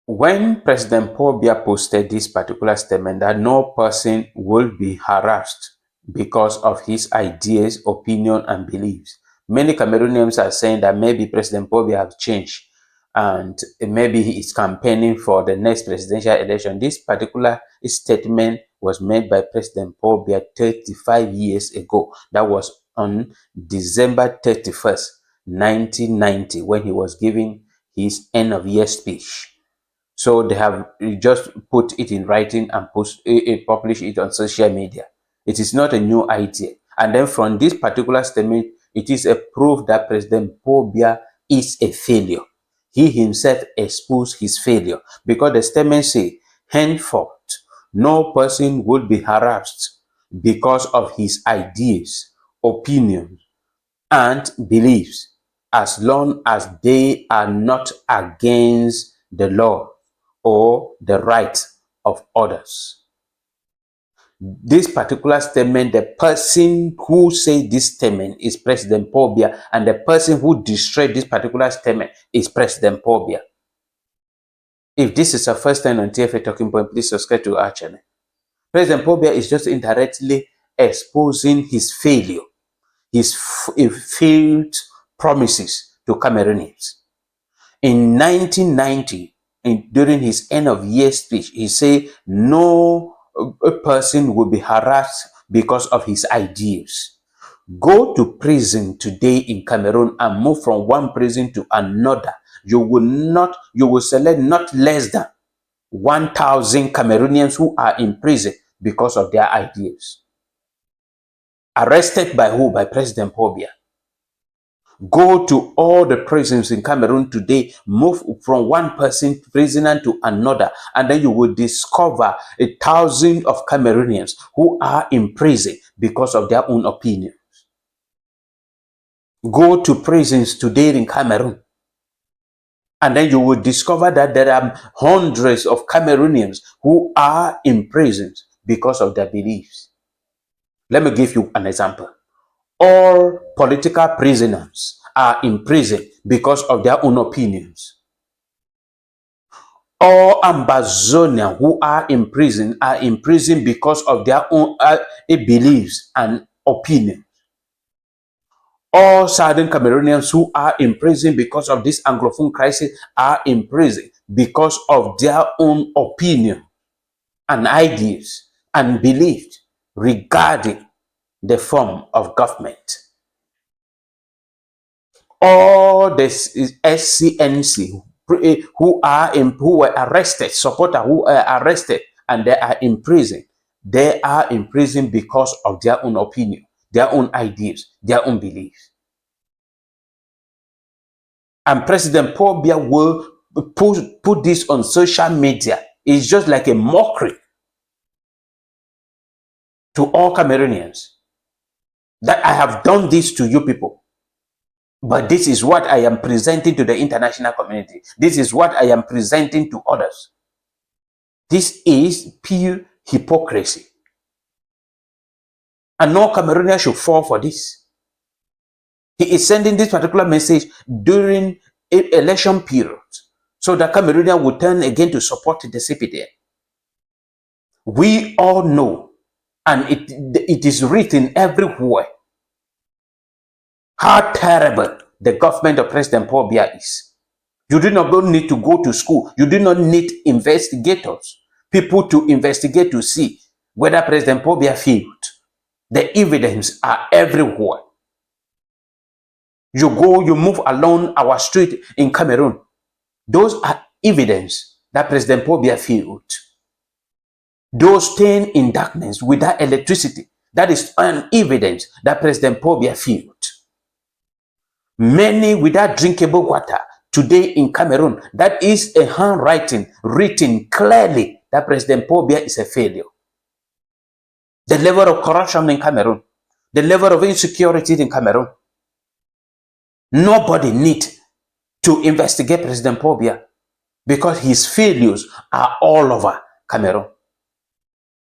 When President Paul Biya posted this particular statement that no person will be harassed because of his ideas, opinion, and beliefs, many Cameroonians are saying that maybe President Paul Biya have changed and maybe he is campaigning for the next presidential election. This particular statement was made by President Paul Biya 35 years ago. That was on December 31st, 1990, when he was giving his end of year speech. So they have just put it in writing and publish it on social media. It is not a new idea. And then from this particular statement, it is a proof that President Paul Biya is a failure. He himself exposed his failure because the statement says, henceforth, no person would be harassed because of his ideas, opinions, and beliefs, as long as they are not against the law or the rights of others. This particular statement, the person who said this statement is President Paul Biya, and the person who destroyed this particular statement is President Paul Biya. If this is your first time on TFA Talking Point, please subscribe to our channel. President Paul Biya is just indirectly exposing his failure, his failed promises to Cameroonians. In 1990, during his end of year speech, he said no person will be harassed because of his ideas. Go to prison today in Cameroon and move from one prison to another. You will select not less than 1,000 Cameroonians who are in prison because of their ideas. Arrested by who? By President Paul Biya. Go to all the prisons in Cameroon today, move from one prisoner to another, and then you will discover 1,000 of Cameroonians who are in prison because of their own opinions. Go to prisons today in Cameroon, and then you will discover that there are hundreds of Cameroonians who are in prisons because of their beliefs. Let me give you an example. All political prisoners are in prison because of their own opinions. All Ambazonians who are in prison because of their own beliefs and opinions. All Southern Cameroonians who are in prison because of this Anglophone crisis are in prison because of their own opinion and ideas and beliefs regarding the form of government. All the SCNC who were arrested, supporters who are arrested and they are in prison. They are in prison because of their own opinion, their own ideas, their own beliefs. And President Paul Biya will put this on social media. It's just like a mockery to all Cameroonians that I have done this to you people. But this is what I am presenting to the international community. This is what I am presenting to others. This is pure hypocrisy. And no Cameroonian should fall for this. He is sending this particular message during an election period so that Cameroonian will turn again to support the CPDM. We all know, and it is written everywhere, how terrible the government of President Paul Biya is. You do not need to go to school. You do not need investigators, people to investigate to see whether President Paul Biya failed. The evidence are everywhere. You move along our street in Cameroon. Those are evidence that President Paul Biya failed. Those staying in darkness without electricity, that is an evidence that President Paul Biya failed. Many without drinkable water today in Cameroon, that is a handwriting written clearly that President Paul Biya is a failure. The level of corruption in Cameroon, the level of insecurity in Cameroon. Nobody needs to investigate President Paul Biya because his failures are all over Cameroon.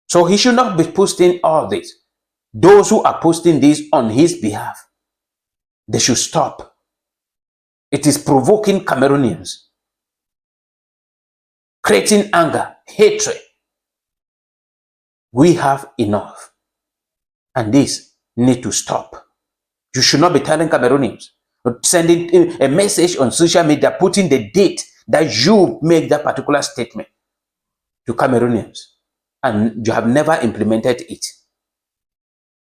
So he should not be posting all this. Those who are posting this on his behalf, they should stop. It is provoking Cameroonians. creating anger, hatred. We have enough. And this need to stop. You should not be telling Cameroonians, sending a message on social media, putting the date that you make that particular statement to Cameroonians, and you have never implemented it.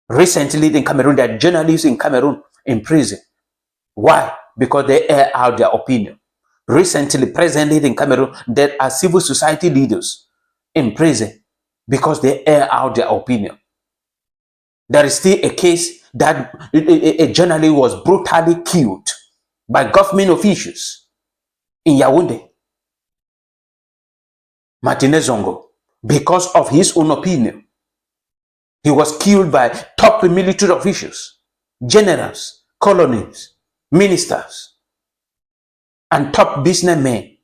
Recently in Cameroon, there are journalists in Cameroon in prison. Why? Because they air out their opinion. Recently, presently in Cameroon, there are civil society leaders in prison because they air out their opinion. There is still a case that a journalist was brutally killed by government officials in Yaoundé, Martinez Zongo, because of his own opinion. He was killed by top military officials, generals, colonels, ministers, and top businessmen.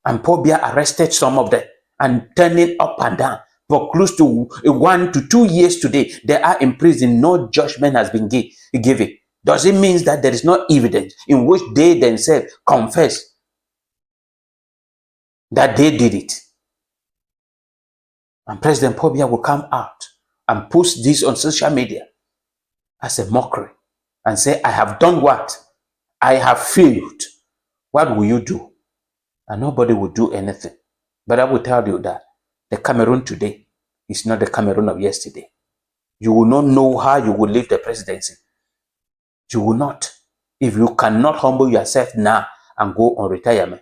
And Paul Biya arrested some of them and turning up and down for close to 1 to 2 years today. They are in prison. No judgment has been given. Does it mean that there is no evidence in which they themselves confess that they did it? And President Paul Biya will come out and post this on social media as a mockery and say, I have done what? I have failed. What will you do? And nobody will do anything. But I will tell you that the Cameroon today is not the Cameroon of yesterday. You will not know how you will leave the presidency. You will not. If you cannot humble yourself now and go on retirement,